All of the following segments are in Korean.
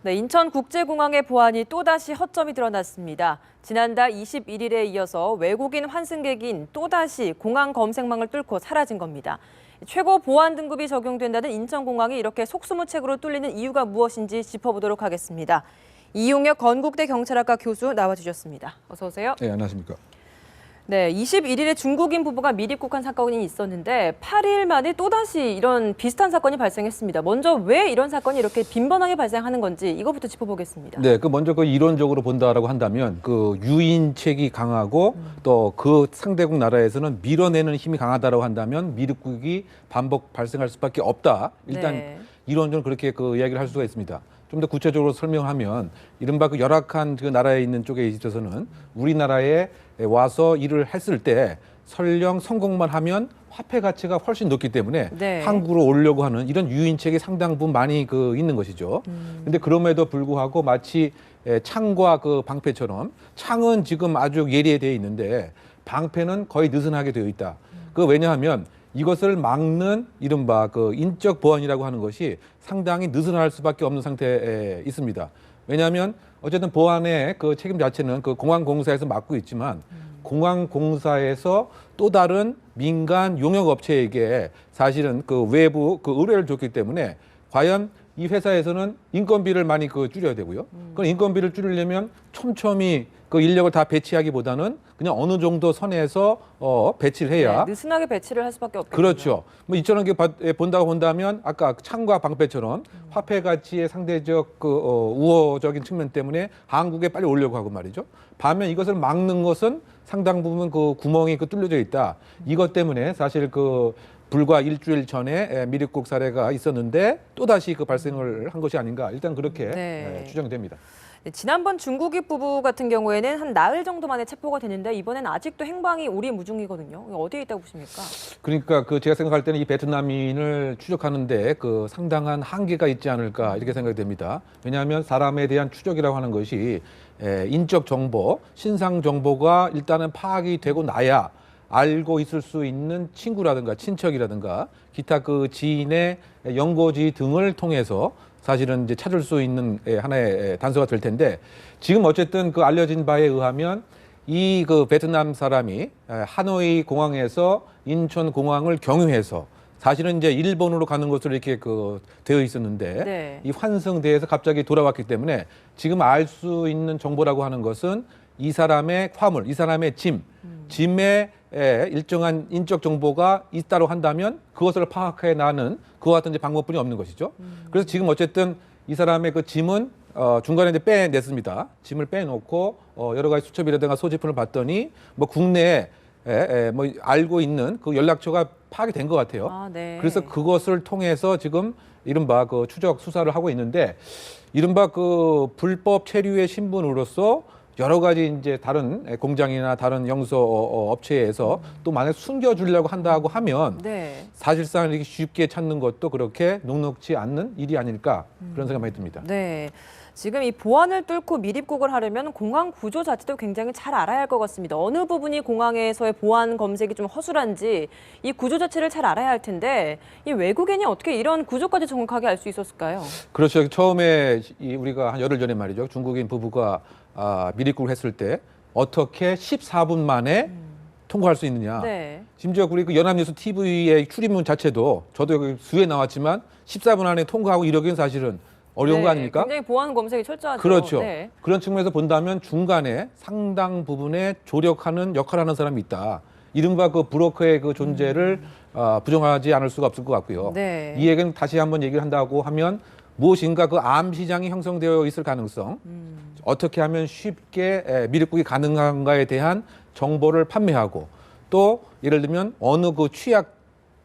네, 인천국제공항의 보안이 또다시 허점이 드러났습니다. 지난달 21일에 이어서 외국인 환승객인 또다시 공항 검색망을 뚫고 사라진 겁니다. 최고 보안 등급이 적용된다는 인천공항이 이렇게 속수무책으로 뚫리는 이유가 무엇인지 짚어보도록 하겠습니다. 이용혁 건국대 경찰학과 교수 나와주셨습니다. 어서 오세요. 네, 안녕하십니까. 네, 21일에 중국인 부부가 미입국한 사건이 있었는데 8일 만에 또다시 이런 비슷한 사건이 발생했습니다. 먼저 왜 이런 사건이 이렇게 빈번하게 발생하는 건지 이거부터 짚어보겠습니다. 네, 먼저 이론적으로 본다라고 한다면 유인책이 강하고 또 그 상대국 나라에서는 밀어내는 힘이 강하다라고 한다면 미입국이 반복 발생할 수밖에 없다. 일단 네. 이론적으로 그렇게 이야기를 할 수가 있습니다. 좀 더 구체적으로 설명하면 이른바 열악한 나라에 있는 쪽에 있어서는 우리나라에 와서 일을 했을 때 설령 성공만 하면 화폐 가치가 훨씬 높기 때문에 네. 한국으로 오려고 하는 이런 유인책이 상당 부분 많이 있는 것이죠. 근데 그럼에도 불구하고 마치 창과 방패처럼 창은 지금 아주 예리되어 있는데 방패는 거의 느슨하게 되어 있다. 왜냐하면 이것을 막는 이른바 인적 보안이라고 하는 것이 상당히 느슨할 수밖에 없는 상태에 있습니다. 왜냐하면 어쨌든 보안의 책임 자체는 공항공사에서 맡고 있지만 공항공사에서 또 다른 민간 용역업체에게 사실은 외부 의뢰를 줬기 때문에 과연 이 회사에서는 인건비를 많이 줄여야 되고요. 그 인건비를 줄이려면 촘촘히 인력을 다 배치하기보다는 그냥 어느 정도 선에서 배치를 해야. 네, 느슨하게 배치를 할 수밖에 없겠죠. 그렇죠. 이처럼 본다고 본다면 아까 창과 방패처럼 화폐 가치의 상대적 우호적인 측면 때문에 한국에 빨리 오려고 하고 말이죠. 반면 이것을 막는 것은 상당 부분 구멍이 뚫려져 있다. 이것 때문에 사실 불과 일주일 전에 미입국 사례가 있었는데 또다시 발생을 한 것이 아닌가. 일단 그렇게 네. 추정됩니다. 네, 지난번 중국인 부부 같은 경우에는 한 나흘 정도 만에 체포가 됐는데 이번엔 아직도 행방이 오리무중이거든요. 어디에 있다고 보십니까? 그러니까 제가 생각할 때는 이 베트남인을 추적하는데 상당한 한계가 있지 않을까 이렇게 생각이 됩니다. 왜냐하면 사람에 대한 추적이라고 하는 것이 인적 정보, 신상 정보가 일단은 파악이 되고 나야 알고 있을 수 있는 친구라든가 친척이라든가 기타 지인의 연고지 등을 통해서 사실은 이제 찾을 수 있는 하나의 단서가 될 텐데 지금 어쨌든 알려진 바에 의하면 이 베트남 사람이 하노이 공항에서 인천 공항을 경유해서 사실은 이제 일본으로 가는 것으로 이렇게 되어 있었는데 네. 이 환승대에서 갑자기 돌아왔기 때문에 지금 알 수 있는 정보라고 하는 것은 이 사람의 화물, 이 사람의 짐에 일정한 인적 정보가 있다고 한다면 그것을 파악해 나는 그와 같은 방법뿐이 없는 것이죠. 그래서 지금 어쨌든 이 사람의 짐은 중간에 이제 빼냈습니다. 짐을 빼놓고 여러 가지 수첩이라든가 소지품을 봤더니 국내에 알고 있는 연락처가 파악이 된 것 같아요. 아, 네. 그래서 그것을 통해서 지금 이른바 추적 수사를 하고 있는데 이른바 불법 체류의 신분으로서 여러 가지 이제 다른 공장이나 다른 영서 업체에서 또 만약 숨겨주려고 한다고 하면 네. 사실상 이렇게 쉽게 찾는 것도 그렇게 녹록지 않는 일이 아닐까 그런 생각이 듭니다. 네. 지금 이 보안을 뚫고 미입국을 하려면 공항 구조 자체도 굉장히 잘 알아야 할 것 같습니다. 어느 부분이 공항에서의 보안 검색이 좀 허술한지 이 구조 자체를 잘 알아야 할 텐데 이 외국인이 어떻게 이런 구조까지 정확하게 알 수 있었을까요? 그렇죠. 처음에 우리가 한 열흘 전에 말이죠. 중국인 부부가 미입국을 했을 때 어떻게 14분 만에 통과할 수 있느냐. 네. 심지어 우리 연합뉴스 TV의 출입문 자체도 저도 여기 수에 나왔지만 14분 안에 통과하고 이러기는 사실은 어려운 네, 거 아닙니까? 굉장히 보안 검색이 철저하죠. 그렇죠. 네. 그런 측면에서 본다면 중간에 상당 부분에 조력하는 역할을 하는 사람이 있다. 이른바 브로커의 존재를 부정하지 않을 수가 없을 것 같고요. 네. 이 얘기는 다시 한번 얘기를 한다고 하면 무엇인가 암 시장이 형성되어 있을 가능성, 어떻게 하면 쉽게 미입국이 가능한가에 대한 정보를 판매하고 또 예를 들면 어느 취약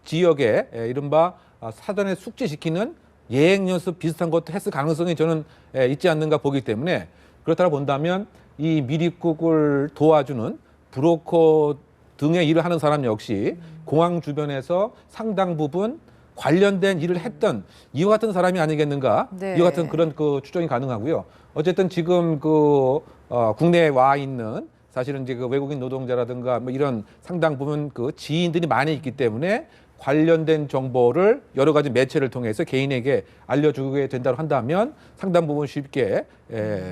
지역에 이른바 사전에 숙지시키는 예행 연습 비슷한 것도 했을 가능성이 저는 있지 않는가 보기 때문에 그렇다고 본다면 이 미입국을 도와주는 브로커 등의 일을 하는 사람 역시 공항 주변에서 상당 부분 관련된 일을 했던 이와 같은 사람이 아니겠는가. 네. 이와 같은 그런 추정이 가능하고요. 어쨌든 지금 국내에 와 있는 사실은 이제 외국인 노동자라든가 이런 상당 부분 지인들이 많이 있기 때문에 관련된 정보를 여러 가지 매체를 통해서 개인에게 알려주게 된다고 한다면 상당 부분 쉽게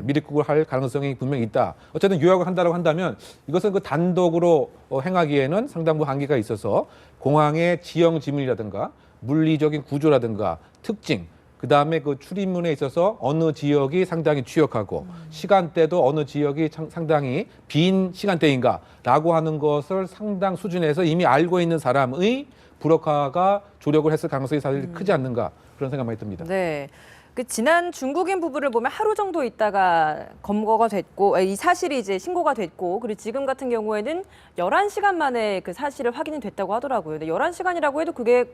미립국을 할 가능성이 분명히 있다. 어쨌든 유학을 한다고 한다면 이것은 그 단독으로 행하기에는 상당 부분 한계가 있어서 공항의 지형 지물이라든가 물리적인 구조라든가 특징, 그 다음에 그 출입문에 있어서 어느 지역이 상당히 취약하고 시간대도 어느 지역이 상당히 빈 시간대인가라고 하는 것을 상당 수준에서 이미 알고 있는 사람의 브로커가 조력을 했을 가능성이 사실 크지 않는가 그런 생각이 듭니다. 네. 그 지난 중국인 부부를 보면 하루 정도 있다가 검거가 됐고 이 사실이 이제 신고가 됐고 그리고 지금 같은 경우에는 11시간 만에 그 사실을 확인이 됐다고 하더라고요. 근데 11시간이라고 해도 그게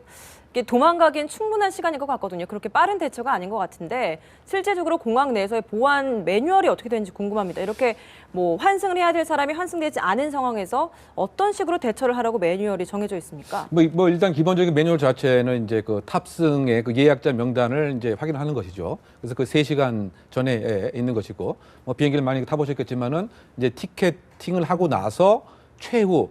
도망가기엔 충분한 시간인 것 같거든요. 그렇게 빠른 대처가 아닌 것 같은데 실제적으로 공항 내에서의 보안 매뉴얼이 어떻게 되는지 궁금합니다. 이렇게 뭐 환승을 해야 될 사람이 환승되지 않은 상황에서 어떤 식으로 대처를 하라고 매뉴얼이 정해져 있습니까? 뭐 일단 기본적인 매뉴얼 자체는 이제 그 탑승의 그 예약자 명단을 이제 확인하는 것이죠. 그래서 그 3시간 전에 있는 것이고 뭐 비행기를 많이 타보셨겠지만은 이제 티켓팅을 하고 나서 최후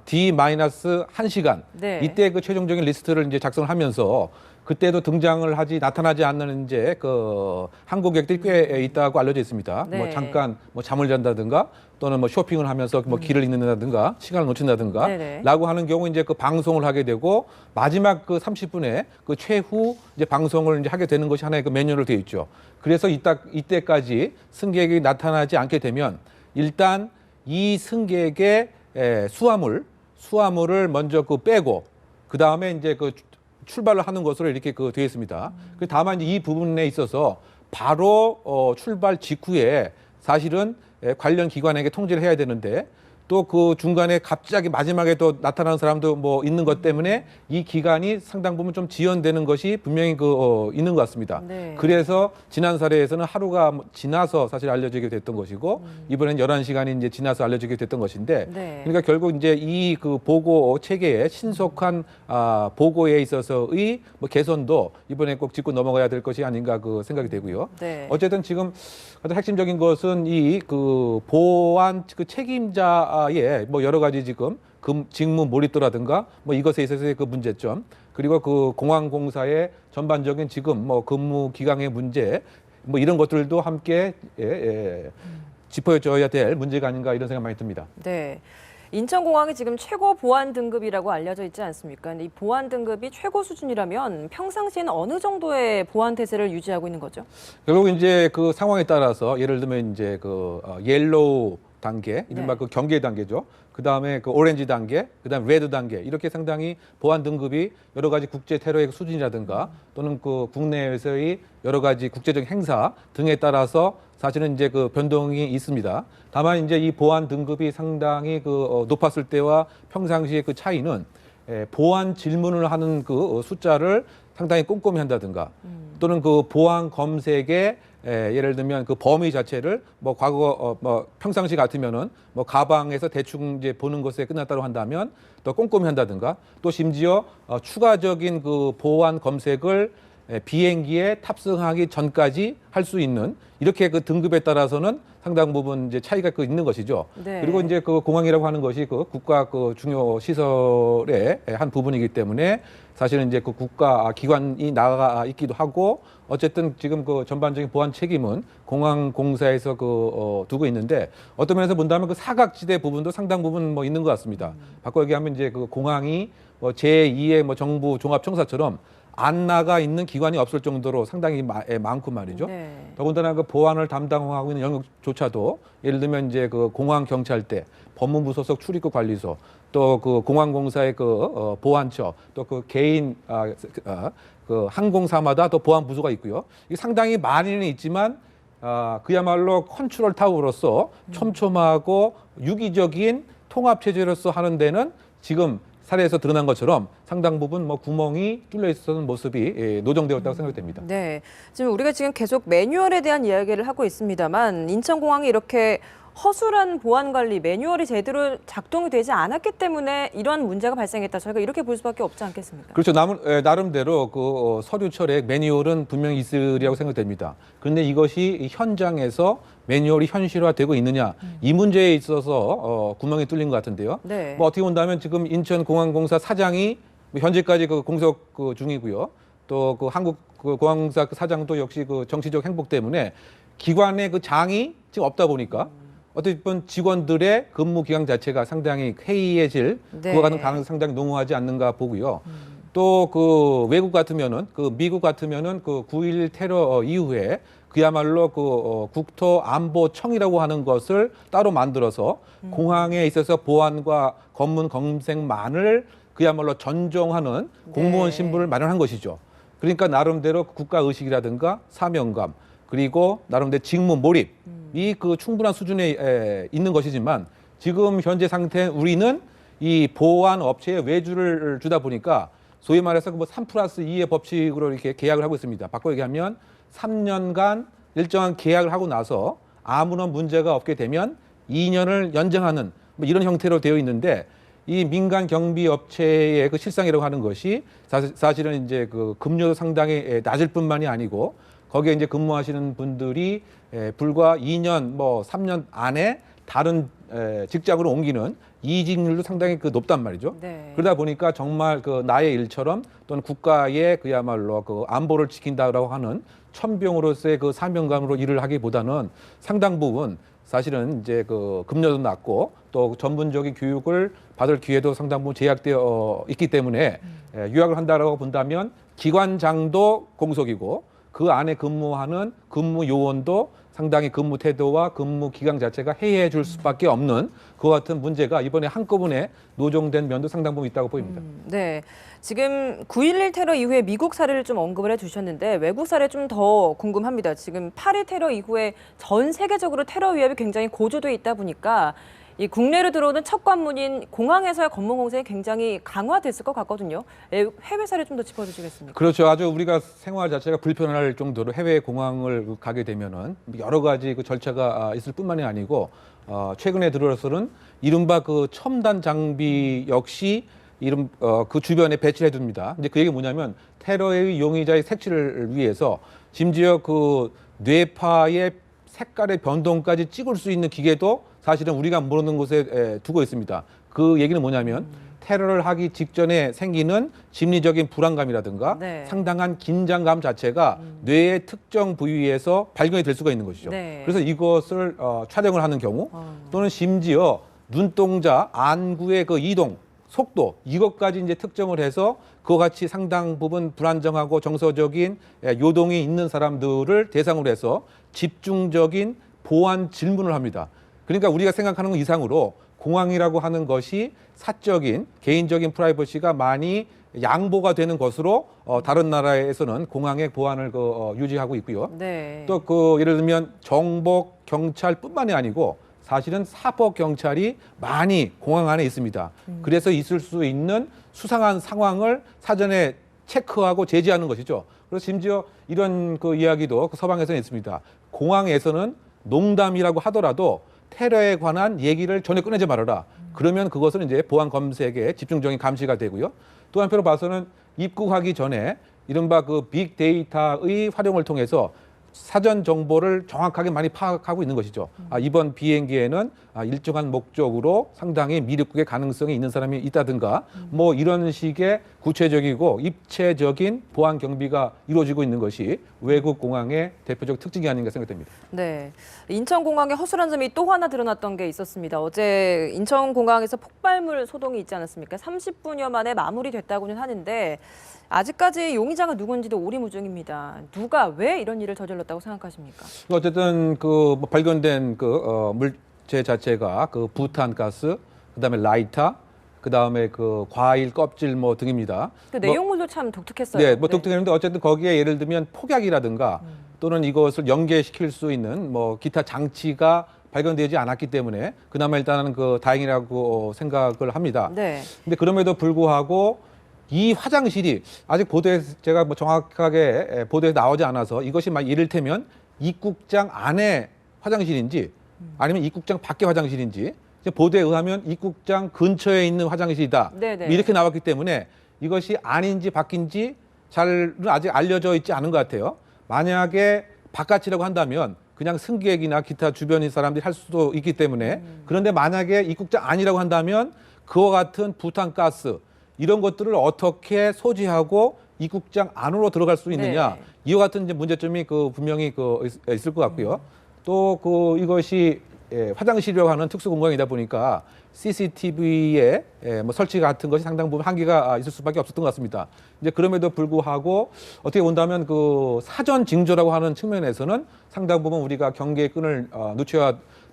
D-1시간 네. 이때 그 최종적인 리스트를 이제 작성을 하면서 그때도 등장을 나타나지 않는 이제 그 항공객들이 꽤 있다고 알려져 있습니다. 네. 뭐 잠깐 뭐 잠을 잔다든가 또는 뭐 쇼핑을 하면서 뭐 길을 잃는다든가 시간을 놓친다든가 네네. 라고 하는 경우 이제 그 방송을 하게 되고 마지막 그 30분에 그 최후 이제 방송을 이제 하게 되는 것이 하나의 그 매뉴얼로 되어 있죠. 그래서 이때까지 승객이 나타나지 않게 되면 일단 이 승객의 수화물을 먼저 그 빼고 그 다음에 이제 그 출발을 하는 것으로 이렇게 그 되어 있습니다. 다만 이제 이 부분에 있어서 바로 출발 직후에 사실은 관련 기관에게 통지를 해야 되는데 또 그 중간에 갑자기 마지막에 또 나타나는 사람도 뭐 있는 것 때문에 이 기간이 상당 부분 좀 지연되는 것이 분명히 있는 것 같습니다. 네. 그래서 지난 사례에서는 하루가 지나서 사실 알려지게 됐던 것이고 이번엔 11시간이 이제 지나서 알려지게 됐던 것인데 네. 그러니까 결국 이제 이 그 보고 체계의 신속한 보고에 있어서의 뭐 개선도 이번에 꼭 짚고 넘어가야 될 것이 아닌가 그 생각이 되고요. 네. 어쨌든 지금 가장 핵심적인 것은 이 그 보안 그 책임자의 뭐 여러 가지 지금 직무 몰입도라든가 뭐 이것에 있어서의 그 문제점 그리고 그 공항공사의 전반적인 지금 뭐 근무 기강의 문제 뭐 이런 것들도 함께 짚어줘야 될 문제가 아닌가 이런 생각 많이 듭니다. 네. 인천공항이 지금 최고 보안 등급이라고 알려져 있지 않습니까? 근데 이 보안 등급이 최고 수준이라면 평상시에는 어느 정도의 보안 태세를 유지하고 있는 거죠? 결국 이제 그 상황에 따라서 예를 들면 이제 그 옐로우 단계, 이른바 네. 그 경계 단계죠. 그 다음에 그 오렌지 단계, 그 다음 레드 단계 이렇게 상당히 보안 등급이 여러 가지 국제 테러의 수준이라든가 또는 그 국내에서의 여러 가지 국제적 행사 등에 따라서 사실은 이제 그 변동이 있습니다. 다만 이제 이 보안 등급이 상당히 그 높았을 때와 평상시의 그 차이는 보안 질문을 하는 그 숫자를 상당히 꼼꼼히 한다든가 또는 그 보안 검색에 예를 들면 그 범위 자체를 뭐 과거 뭐 평상시 같으면은 뭐 가방에서 대충 이제 보는 것에 끝났다고 한다면 더 꼼꼼히 한다든가 또 심지어 추가적인 그 보안 검색을 비행기에 탑승하기 전까지 할 수 있는 이렇게 그 등급에 따라서는 상당 부분 이제 차이가 있는 것이죠. 네. 그리고 이제 그 공항이라고 하는 것이 그 국가 그 중요 시설의 한 부분이기 때문에 사실은 이제 그 국가 기관이 나가 있기도 하고 어쨌든 지금 그 전반적인 보안 책임은 공항공사에서 두고 있는데 어떤 면에서 본다면 그 사각지대 부분도 상당 부분 뭐 있는 것 같습니다. 바꿔 얘기하면 이제 그 공항이 뭐 제2의 뭐 정부 종합청사처럼 안 나가 있는 기관이 없을 정도로 상당히 많고 말이죠. 네. 더군다나 그 보안을 담당하고 있는 영역조차도 예를 들면 이제 그 공항 경찰대, 법무부 소속 출입국 관리소, 또 그 공항공사의 그 보안처, 또 그 개인 그 항공사마다 또 보안 부서가 있고요. 이게 상당히 많이는 있지만 그야말로 컨트롤 타워로서 촘촘하고 유기적인 통합 체제로서 하는 데는 지금 사례에서 드러난 것처럼 상당 부분 뭐 구멍이 뚫려 있었던 모습이 노정되었다고 생각됩니다. 네. 지금 우리가 지금 계속 매뉴얼에 대한 이야기를 하고 있습니다만 인천공항이 이렇게 허술한 보안 관리 매뉴얼이 제대로 작동이 되지 않았기 때문에 이런 문제가 발생했다. 저희가 이렇게 볼 수밖에 없지 않겠습니까? 그렇죠. 나름대로 그 서류 철회 매뉴얼은 분명히 있으리라고 생각됩니다. 그런데 이것이 현장에서 매뉴얼이 현실화되고 있느냐 이 문제에 있어서 구멍이 뚫린 것 같은데요. 네. 뭐 어떻게 본다면 지금 인천공항공사 사장이 현재까지 그 공석 중이고요. 또 그 한국 그 공항사 그 사장도 역시 그 정치적 행복 때문에 기관의 그 장이 지금 없다 보니까 어떻게 보면 직원들의 근무 기간 자체가 상당히 해이해질 네. 그와 같은 가능성이 상당히 농후하지 않는가 보고요. 또 그 외국 같으면은 그 미국 같으면은 그 9.11 테러 이후에 그야말로 그 국토안보청이라고 하는 것을 따로 만들어서 공항에 있어서 보안과 검문 검색만을 그야말로 전종하는 공무원 네. 신분을 마련한 것이죠. 그러니까 나름대로 국가 의식이라든가 사명감 그리고 나름대로 직무 몰입이 그 충분한 수준에 있는 것이지만 지금 현재 상태 우리는 이 보안 업체에 외주를 주다 보니까 소위 말해서 뭐 3+2의 법칙으로 이렇게 계약을 하고 있습니다. 바꿔 얘기하면 3년간 일정한 계약을 하고 나서 아무런 문제가 없게 되면 2년을 연장하는 뭐 이런 형태로 되어 있는데 이 민간 경비 업체의 그 실상이라고 하는 것이 사실은 이제 그 급료도 상당히 낮을 뿐만이 아니고 거기에 이제 근무하시는 분들이 불과 2년 뭐 3년 안에 다른 직장으로 옮기는 이직률도 상당히 그 높단 말이죠. 네. 그러다 보니까 정말 그 나의 일처럼 또는 국가의 그야말로 그 안보를 지킨다라고 하는 천병으로서의 그 사명감으로 일을 하기보다는 상당 부분 사실은 이제 그 급료도 낮고 또 전문적인 교육을 받을 기회도 상당 부분 제약되어 있기 때문에 유학을 한다라고 본다면 기관장도 공석이고 그 안에 근무하는 근무 요원도 상당히 근무 태도와 근무 기강 자체가 해이해질 수밖에 없는 그와 같은 문제가 이번에 한꺼번에 노정된 면도 상당 부분 있다고 보입니다. 네. 지금 9.11 테러 이후에 미국 사례를 좀 언급을 해주셨는데 외국 사례 좀 더 궁금합니다. 지금 8.2 테러 이후에 전 세계적으로 테러 위협이 굉장히 고조돼 있다 보니까 이 국내로 들어오는 첫 관문인 공항에서의 검문 공세가 굉장히 강화됐을 것 같거든요. 해외 사례 좀 더 짚어주시겠습니까? 그렇죠. 아주 우리가 생활 자체가 불편할 정도로 해외 공항을 가게 되면은 여러 가지 그 절차가 있을 뿐만이 아니고 최근에 들어서는 이른바 그 첨단 장비 역시 그 주변에 배치해 둡니다. 근데 그 얘기 뭐냐면 테러의 용의자의 색출을 위해서 심지어 그 뇌파의 색깔의 변동까지 찍을 수 있는 기계도 사실은 우리가 모르는 곳에 두고 있습니다. 그 얘기는 뭐냐면 테러를 하기 직전에 생기는 심리적인 불안감이라든가 네. 상당한 긴장감 자체가 뇌의 특정 부위에서 발견이 될 수가 있는 것이죠. 네. 그래서 이것을 촬영을 하는 경우 또는 심지어 눈동자 안구의 그 이동 속도 이것까지 이제 특정을 해서 그와 같이 상당 부분 불안정하고 정서적인 요동이 있는 사람들을 대상으로 해서 집중적인 보안 질문을 합니다. 그러니까 우리가 생각하는 것 이상으로 공항이라고 하는 것이 사적인 개인적인 프라이버시가 많이 양보가 되는 것으로 다른 나라에서는 공항의 보안을 유지하고 있고요. 네. 또 그 예를 들면 정복 경찰뿐만이 아니고 사실은 사법 경찰이 많이 공항 안에 있습니다. 그래서 있을 수 있는 수상한 상황을 사전에 체크하고 제지하는 것이죠. 그래서 심지어 이런 그 이야기도 그 서방에서는 있습니다. 공항에서는 농담이라고 하더라도 테러에 관한 얘기를 전혀 꺼내지 말아라. 그러면 그것은 이제 보안 검색에 집중적인 감시가 되고요. 또 한편으로 봐서는 입국하기 전에 이른바 그 빅데이터의 활용을 통해서 사전 정보를 정확하게 많이 파악하고 있는 것이죠. 이번 비행기에는 일정한 목적으로 상당히 미입국의 가능성이 있는 사람이 있다든가 뭐 이런 식의 구체적이고 입체적인 보안 경비가 이루어지고 있는 것이 외국 공항의 대표적 특징이 아닌가 생각됩니다. 네. 인천공항에 허술한 점이 또 하나 드러났던 게 있었습니다. 어제 인천공항에서 폭발물 소동이 있지 않았습니까? 30분여 만에 마무리됐다고는 하는데 아직까지 용의자가 누군지도 오리무중입니다. 누가 왜 이런 일을 저질렀다고 생각하십니까? 어쨌든 그 발견된 그 물체 자체가 그 부탄가스, 그다음에 라이터, 그다음에 그 과일 껍질 뭐 등입니다. 그 내용물도 참 독특했어요. 네, 뭐 독특했는데 어쨌든 거기에 예를 들면 폭약이라든가 또는 이것을 연계시킬 수 있는 뭐 기타 장치가 발견되지 않았기 때문에 그나마 일단은 그 다행이라고 생각을 합니다. 네. 근데 그럼에도 불구하고 이 화장실이 아직 보도에 제가 뭐 정확하게 보도에 나오지 않아서 이것이 막 이를테면 입국장 안에 화장실인지 아니면 입국장 밖에 화장실인지 보도에 의하면 입국장 근처에 있는 화장실이다. 네네. 이렇게 나왔기 때문에 이것이 아닌지 밖인지 잘 아직 알려져 있지 않은 것 같아요. 만약에 바깥이라고 한다면 그냥 승객이나 기타 주변인 사람들이 할 수도 있기 때문에 그런데 만약에 입국장 아니라고 한다면 그와 같은 부탄가스 이런 것들을 어떻게 소지하고 입국장 안으로 들어갈 수 있느냐. 네. 이와 같은 이제 문제점이 분명히 있을 것 같고요. 또 이것이 화장실이라고 하는 특수 공간이다 보니까 CCTV에 뭐 설치 같은 것이 상당 부분 한계가 있을 수밖에 없었던 것 같습니다. 이제 그럼에도 불구하고 어떻게 본다면 사전 징조라고 하는 측면에서는 상당 부분 우리가 경계의 끈을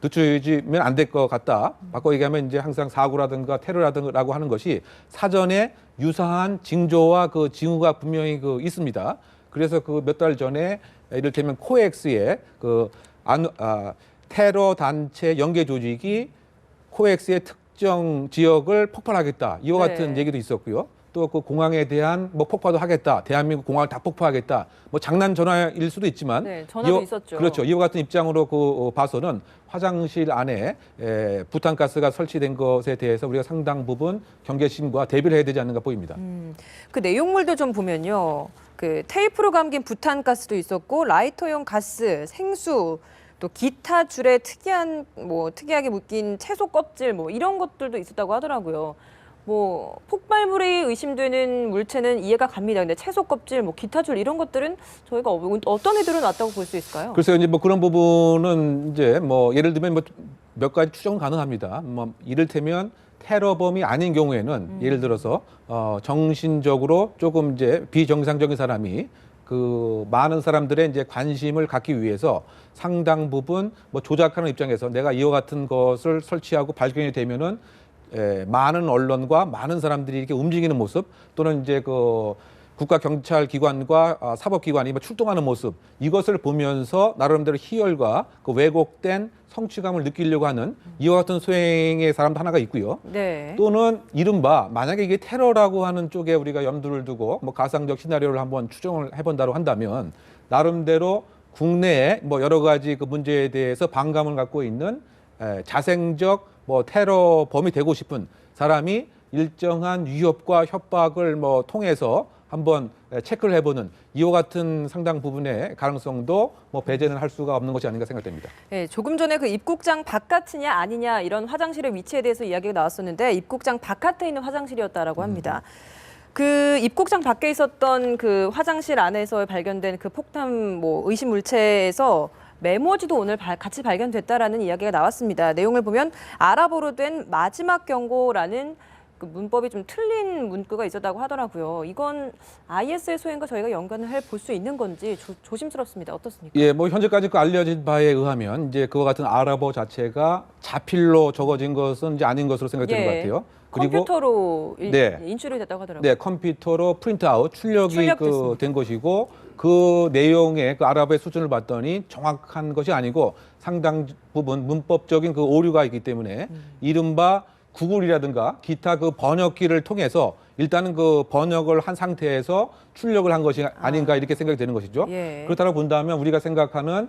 늦추지면 안 될 것 같다. 바꿔 얘기하면 이제 항상 사고라든가 테러라든가라고 하는 것이 사전에 유사한 징조와 징후가 분명히 있습니다. 그래서 몇 달 전에 이를테면 코엑스의 테러 단체 연계 조직이 코엑스의 특정 지역을 폭발하겠다. 이와 같은 네. 얘기도 있었고요. 또 공항에 대한 폭파도 하겠다. 대한민국 공항을 다 폭파하겠다. 장난 전화일 수도 있지만 네, 전화도 있었죠. 그렇죠. 이와 같은 입장으로 봐서는 화장실 안에 부탄가스가 설치된 것에 대해서 우리가 상당 부분 경계심과 대비를 해야 되지 않는가 보입니다. 그 내용물도 좀 보면요. 테이프로 감긴 부탄가스도 있었고 라이터용 가스, 생수, 또 기타 줄에 특이하게 묶인 채소 껍질 이런 것들도 있었다고 하더라고요. 폭발물이 의심되는 물체는 이해가 갑니다. 근데 채소 껍질, 기타 줄 이런 것들은 저희가 어떤 의도로 놨다고 볼 수 있을까요? 글쎄요, 이제 그런 부분은 이제 예를 들면 몇 가지 추정은 가능합니다. 이를테면 테러범이 아닌 경우에는 예를 들어서 정신적으로 조금 이제 비정상적인 사람이 많은 사람들의 이제 관심을 갖기 위해서 상당 부분 조작하는 입장에서 내가 이와 같은 것을 설치하고 발견이 되면은 많은 언론과 많은 사람들이 이렇게 움직이는 모습 또는 이제 국가경찰기관과 사법기관이 출동하는 모습 이것을 보면서 나름대로 희열과 왜곡된 성취감을 느끼려고 하는 이와 같은 소행의 사람도 하나가 있고요. 네. 또는 이른바 만약에 이게 테러라고 하는 쪽에 우리가 염두를 두고 가상적 시나리오를 한번 추정을 해본다고 한다면 나름대로 국내에 여러 가지 문제에 대해서 반감을 갖고 있는 자생적 테러범이 되고 싶은 사람이 일정한 위협과 협박을 통해서 한번 체크를 해보는 이와 같은 상당 부분의 가능성도 배제는 할 수가 없는 것이 아닌가 생각됩니다. 네, 조금 전에 입국장 바깥이냐 아니냐 이런 화장실의 위치에 대해서 이야기가 나왔었는데 입국장 바깥에 있는 화장실이었다라고 합니다. 입국장 밖에 있었던 화장실 안에서 발견된 폭탄 의심 물체에서 메모지도 오늘 같이 발견됐다라는 이야기가 나왔습니다. 내용을 보면 아랍어로 된 마지막 경고라는 문법이 좀 틀린 문구가 있었다고 하더라고요. 이건 IS의 소행과 저희가 연관을 해 볼 수 있는 건지 조심스럽습니다. 어떻습니까? 예, 현재까지 알려진 바에 의하면 이제 그와 같은 아랍어 자체가 자필로 적어진 것은 이제 아닌 것으로 생각되는 것 같아요. 그리고 컴퓨터로 네. 인출이 됐다고 하더라고요. 네, 컴퓨터로 프린트아웃 출력이 출력됐습니다. 된 것이고 그 내용의 아랍어의 수준을 봤더니 정확한 것이 아니고 상당 부분 문법적인 오류가 있기 때문에 이른바 구글이라든가 기타 번역기를 통해서 일단은 번역을 한 상태에서 출력을 한 것이 아닌가 이렇게 생각이 되는 것이죠. 예. 그렇다고 본다면 우리가 생각하는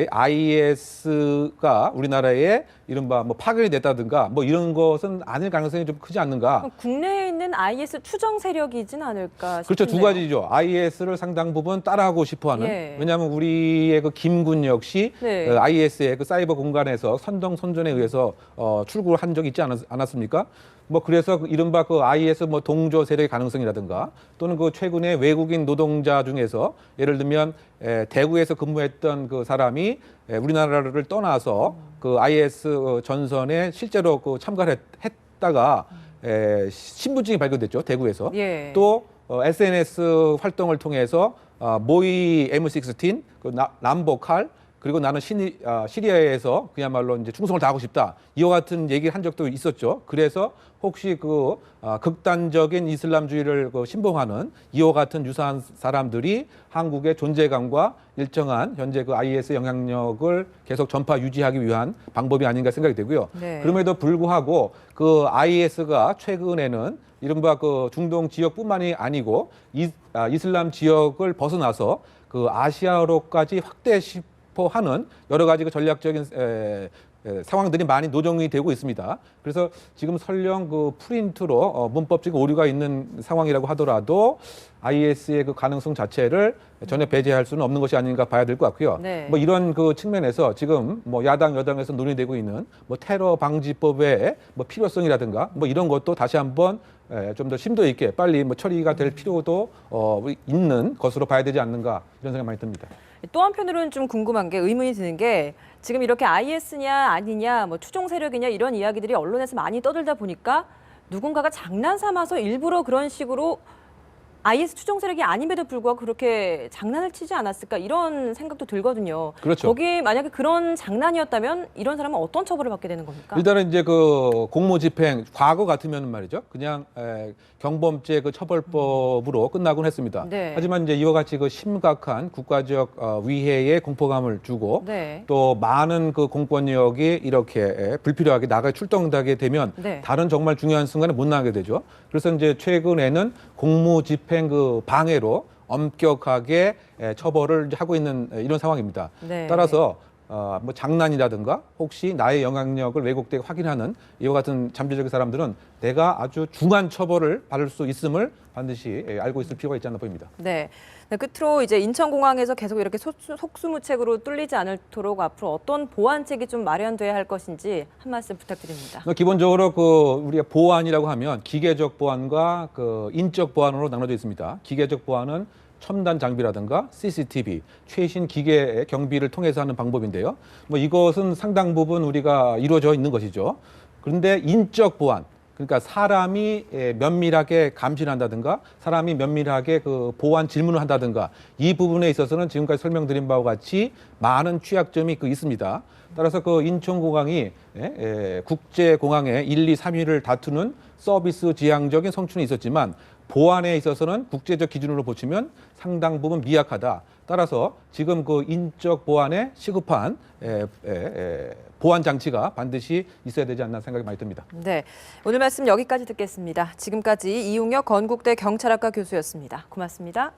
IS가 우리나라에 이른바 파견이 됐다든가 이런 것은 아닐 가능성이 좀 크지 않는가. 국내에 있는 IS 추정 세력이진 않을까 싶네요. 그렇죠. 두 가지죠. IS를 상당 부분 따라하고 싶어하는. 예. 왜냐하면 우리의 김군 역시 네. IS의 사이버 공간에서 선동선전에 의해서 출구를 한 적이 있지 않았습니까? 그래서 이른바 IS 동조 세력의 가능성이라든가 또는 최근에 외국인 노동자 중에서 예를 들면 대구에서 근무했던 사람이 우리나라를 떠나서 IS 전선에 실제로 참가를 했다가 신분증이 발견됐죠. 대구에서. 예. 또 SNS 활동을 통해서 모의 M16, 남북할 그리고 나는 시리아에서 그야말로 이제 충성을 다하고 싶다. 이와 같은 얘기를 한 적도 있었죠. 그래서 혹시 극단적인 이슬람주의를 신봉하는 이와 같은 유사한 사람들이 한국의 존재감과 일정한 현재 IS 영향력을 계속 전파 유지하기 위한 방법이 아닌가 생각이 되고요. 네. 그럼에도 불구하고 IS가 최근에는 이른바 중동 지역뿐만이 아니고 이슬람 지역을 벗어나서 아시아로까지 확대 하는 여러 가지 전략적인 상황들이 많이 노정이 되고 있습니다. 그래서 지금 설령 프린트로 문법적인 오류가 있는 상황이라고 하더라도 IS의 가능성 자체를 전혀 배제할 수는 없는 것이 아닌가 봐야 될 것 같고요. 네. 이런 측면에서 지금 야당 여당에서 논의되고 있는 테러 방지법의 필요성이라든가 이런 것도 다시 한번 좀 더 심도 있게 빨리 뭐 처리가 될 필요도 있는 것으로 봐야 되지 않는가 이런 생각 많이 듭니다. 또 한편으로는 좀 궁금한 게 의문이 드는 게 지금 이렇게 IS냐 아니냐 뭐 추종 세력이냐 이런 이야기들이 언론에서 많이 떠들다 보니까 누군가가 장난 삼아서 일부러 그런 식으로 IS 추종 세력이 아님에도 불구하고 그렇게 장난을 치지 않았을까 이런 생각도 들거든요. 그렇죠. 거기 만약에 그런 장난이었다면 이런 사람은 어떤 처벌을 받게 되는 겁니까? 일단은 이제 그 공무집행 과거 같으면 말이죠. 그냥 경범죄 그 처벌법으로 끝나곤 했습니다. 네. 하지만 이제 이와 같이 그 심각한 국가적 위해에 공포감을 주고 네. 또 많은 그 공권력이 이렇게 불필요하게 나가 출동하게 되면 네. 다른 정말 중요한 순간에 못 나가게 되죠. 그래서 이제 최근에는 공무집행 그 방해로 엄격하게 처벌을 하고 있는 이런 상황입니다. 네. 따라서 뭐 장난이라든가 혹시 나의 영향력을 왜곡되게 확인하는 이와 같은 잠재적인 사람들은 내가 아주 중한 처벌을 받을 수 있음을 반드시 알고 있을 필요가 있지 않나 보입니다. 네. 네, 끝으로 이제 인천공항에서 계속 이렇게 속수무책으로 뚫리지 않도록 앞으로 어떤 보완책이 좀 마련돼야 할 것인지 한 말씀 부탁드립니다. 기본적으로 그 우리가 보안이라고 하면 기계적 보안과 그 인적 보안으로 나눠져 있습니다. 기계적 보안은 첨단 장비라든가 CCTV, 최신 기계 경비를 통해서 하는 방법인데요. 뭐 이것은 상당 부분 우리가 이루어져 있는 것이죠. 그런데 인적 보안, 그러니까 사람이 면밀하게 감시한다든가 사람이 면밀하게 그 보안 질문을 한다든가 이 부분에 있어서는 지금까지 설명드린 바와 같이 많은 취약점이 있습니다. 따라서 그 인천공항이 국제공항의 1, 2, 3위를 다투는 서비스 지향적인 성취는 있었지만 보안에 있어서는 국제적 기준으로 보시면 상당 부분 미약하다. 따라서 지금 그 인적 보안에 시급한 보안 장치가 반드시 있어야 되지 않나 생각이 많이 듭니다. 네, 오늘 말씀 여기까지 듣겠습니다. 지금까지 이용혁 건국대 경찰학과 교수였습니다. 고맙습니다.